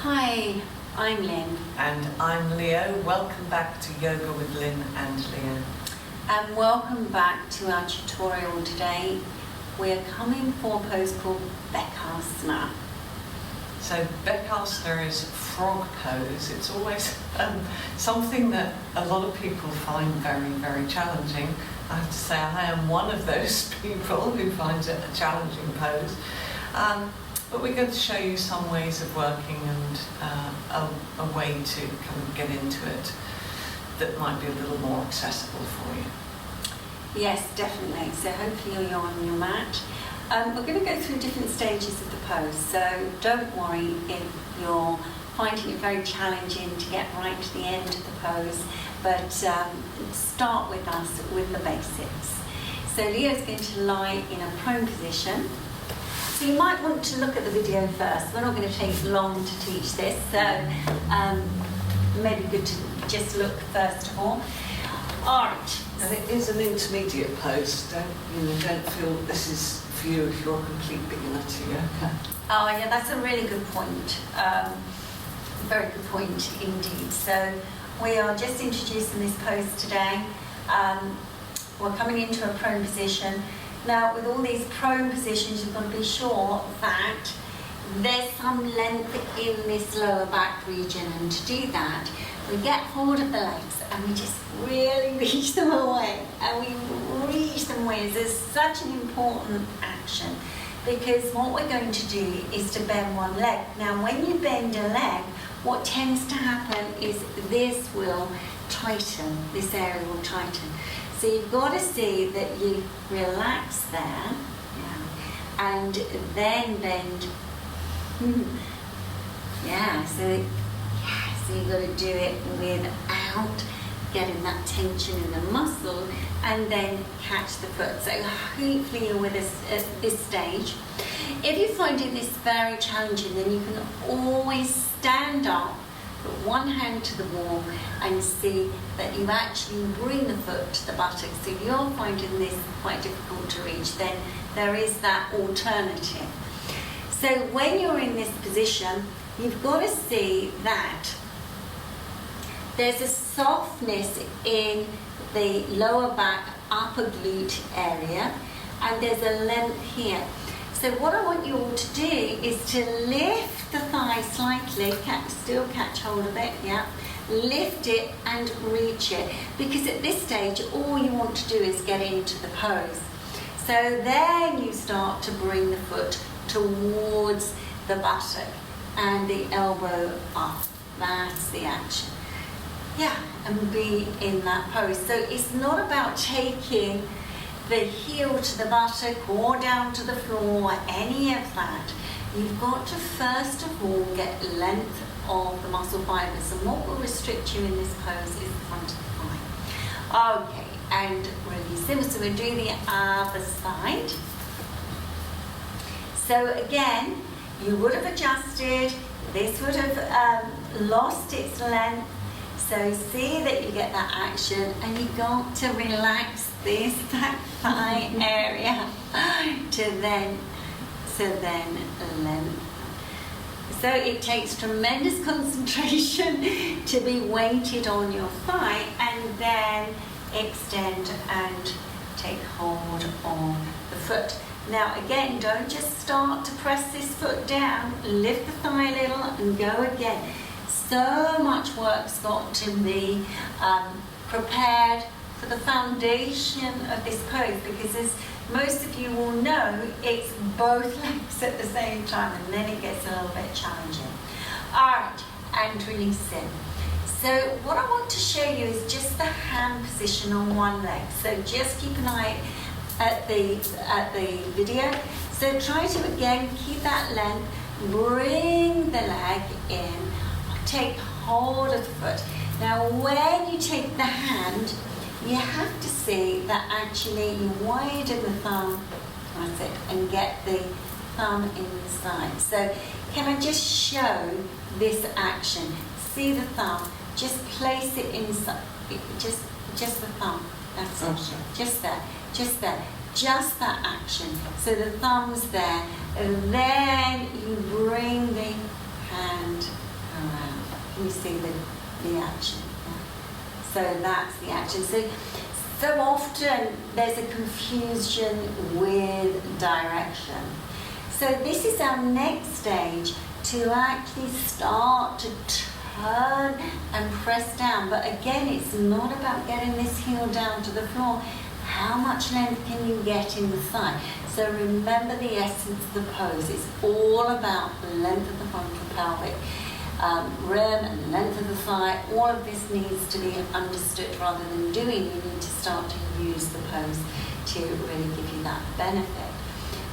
Hi, I'm Lin. And I'm Leo. Welcome back to Yoga with Lin and Leo. And welcome back to our tutorial today. We're coming for a pose called Bhekasana. So Bhekasana is frog pose. It's always something that a lot of people find very, very challenging. I have to say I am one of those people who finds it a challenging pose. But we're going to show you some ways of working and a way to kind of get into it that might be a little more accessible for you. Yes, definitely. So hopefully you're on your mat. We're going to go through different stages of the pose, so don't worry if you're finding it very challenging to get right to the end of the pose, but start with us with the basics. So Leo's going to lie in a prone position. So you might want to look at the video first. We're not going to take long to teach this, so maybe good to just look first of all. All right. And it is an intermediate pose. Don't feel this is for you if you're a complete beginner to yoga. Oh yeah, that's a really good point. Very good point indeed. So we are just introducing this pose today. We're coming into a prone position. Now with all these prone positions, you've got to be sure that there's some length in this lower back region, and to do that, we get hold of the legs and we just really reach them away, and we reach them away. This is such an important action because what we're going to do is to bend one leg. Now when you bend a leg, what tends to happen is this will tighten, this area will tighten. So you've got to see that you relax there, and then bend. So you've got to do it without getting that tension in the muscle, and then catch the foot. So hopefully you're with us at this stage. If you're finding this very challenging, then you can always stand up, put one hand to the wall, and see that you actually bring the foot to the buttocks. So if you're finding this quite difficult to reach, then there is that alternative. So when you're in this position, you've got to see that there's a softness in the lower back, upper glute area, and there's a length here. So what I want you all to do is to lift the thigh slightly, still catch hold of it, lift it and reach it, because at this stage all you want to do is get into the pose. So then you start to bring the foot towards the buttock and the elbow up. That's the action. And be in that pose. So it's not about taking the heel to the buttock or down to the floor or any of that. You've got to first of all get length of the muscle fibers, and what will restrict you in this pose is the front of the thigh. Okay, and release them. So we'll do the other side. So again, you would have adjusted, this would have lost its length. So see that you get that action, and you've got to relax that thigh area to then length. So it takes tremendous concentration to be weighted on your thigh, and then extend and take hold on the foot. Now again, don't just start to press this foot down, lift the thigh a little and go again. So much work's got to be prepared for the foundation of this pose, because as most of you will know, it's both legs at the same time, and then it gets a little bit challenging. Alright, and release it. So what I want to show you is just the hand position on one leg. So just keep an eye at the video. So try to again keep that length, bring the leg in, take hold of the foot. Now when you take the hand, you have to see that actually you widen the thumb, that's it, and get the thumb inside. So can I just show this action? See the thumb, just place it inside, just the thumb, that's it, just there, just that action. So the thumb's there, and then you bring the hand around. Can you see the action? Yeah. So that's the action. So often there's a confusion with direction. So this is our next stage, to actually start to turn and press down. But again, it's not about getting this heel down to the floor. How much length can you get in the thigh? So remember the essence of the pose. It's all about the length of the frontal pelvic rim and length of the thigh. All of this needs to be understood rather than doing. You need to start to use the pose to really give you that benefit.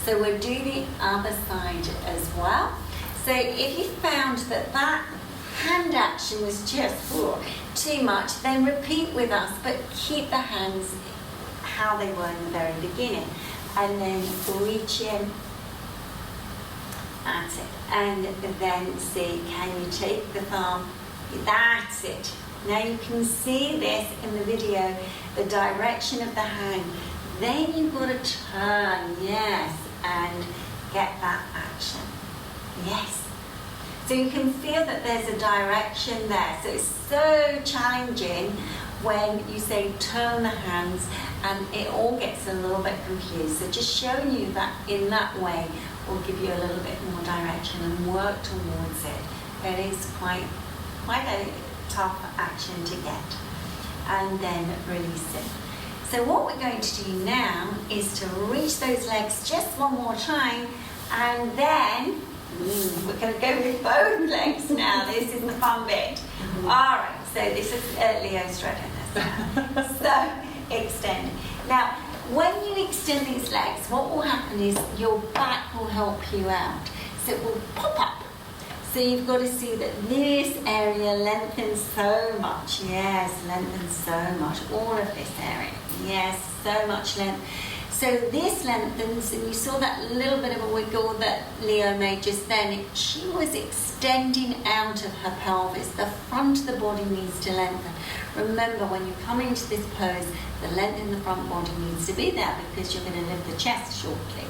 So we'll do the other side as well. So if you found that hand action was just too much, then repeat with us, but keep the hands how they were in the very beginning. And then reach in. That's it. And then see, can you take the thumb? That's it. Now you can see this in the video, the direction of the hand. Then you've got to turn, yes, and get that action. Yes. So you can feel that there's a direction there. So it's so challenging when you say turn the hands and it all gets a little bit confused. So just showing you that in that way will give you a little bit more direction and work towards it. It is quite a tough action to get. And then release it. So what we're going to do now is to reach those legs just one more time, and then we're going to go with both legs now. This is the fun bit. All right, so this is Leo stretching this. So extend. Now, when you extend these legs, what will happen is your back will help you out. So it will pop up. So you've got to see that this area lengthens so much. Yes, lengthens so much. All of this area. Yes, so much length. So this lengthens, and you saw that little bit of a wiggle that Leo made just then. She was extending out of her pelvis. The front of the body needs to lengthen. Remember, when you come into this pose, the length in the front body needs to be there because you're going to lift the chest shortly.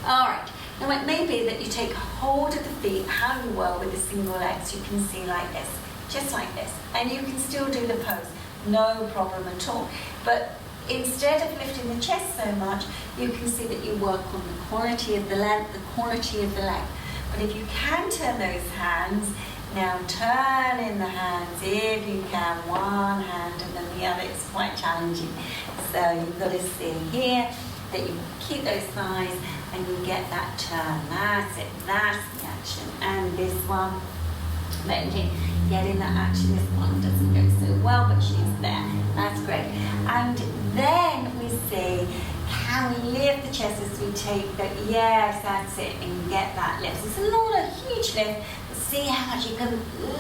All right. Now it may be that you take hold of the feet, how you were with the single legs. You can see like this, just like this. And you can still do the pose, no problem at all. But instead of lifting the chest so much, you can see that you work on the quality of the length, the quality of the leg. But if you can turn those hands, now turn in the hands if you can, one hand and then the other. It's quite challenging. So you've got to see here that you keep those thighs and you get that turn. That's it, that's the action. And this one, getting that action. This one doesn't go so well, but she's there. That's great. And then we see, can we lift the chest as we take that? Yes, that's it. And you get that lift. It's not a huge lift, but see how much you can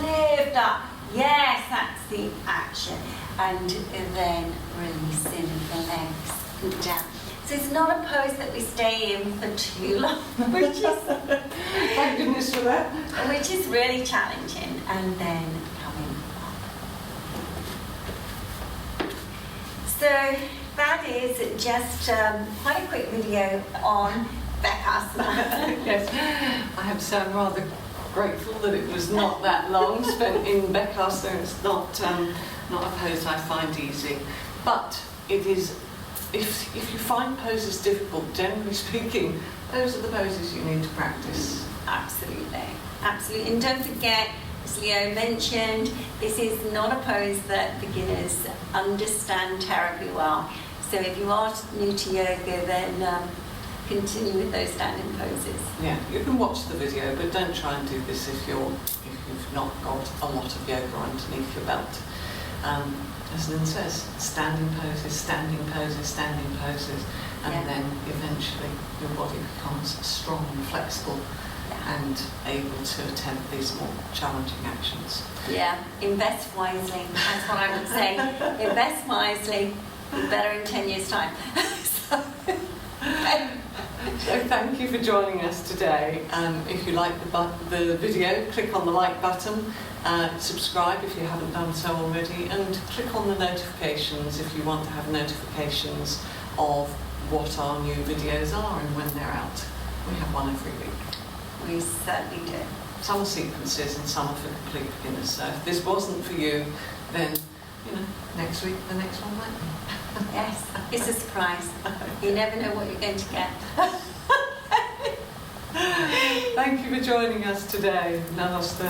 lift up. Yes, that's the action. And then releasing the legs down. So it's not a pose that we stay in for too long, which is thank goodness for that. Which is really challenging. And then coming up. So that is just quite a quick video on Bhekasana. Yes, I have to say I'm rather grateful that it was not that long spent in Bhekasana. It's not a pose I find easy, but it is. If you find poses difficult, generally speaking, those are the poses you need to practice. Absolutely, absolutely. And don't forget, as Leo mentioned, this is not a pose that beginners understand terribly well. So if you are new to yoga, then continue with those standing poses. Yeah, you can watch the video, but don't try and do this if you've not got a lot of yoga underneath your belt. As Lin says, standing poses, standing poses, standing poses, and then eventually your body becomes strong and flexible and able to attempt these more challenging actions. Yeah, invest wisely. That's what I would say. Invest wisely. Be better in 10 years' time. So thank you for joining us today. If you like the video, click on the like button. Subscribe if you haven't done so already, and click on the notifications if you want to have notifications of what our new videos are and when they're out. We have one every week. We certainly do. some sequences and some are for complete beginners. So if this wasn't for you, then, next week the next one might be. Yes, it's a surprise. You never know what you're going to get. Thank you for joining us today. Namaste.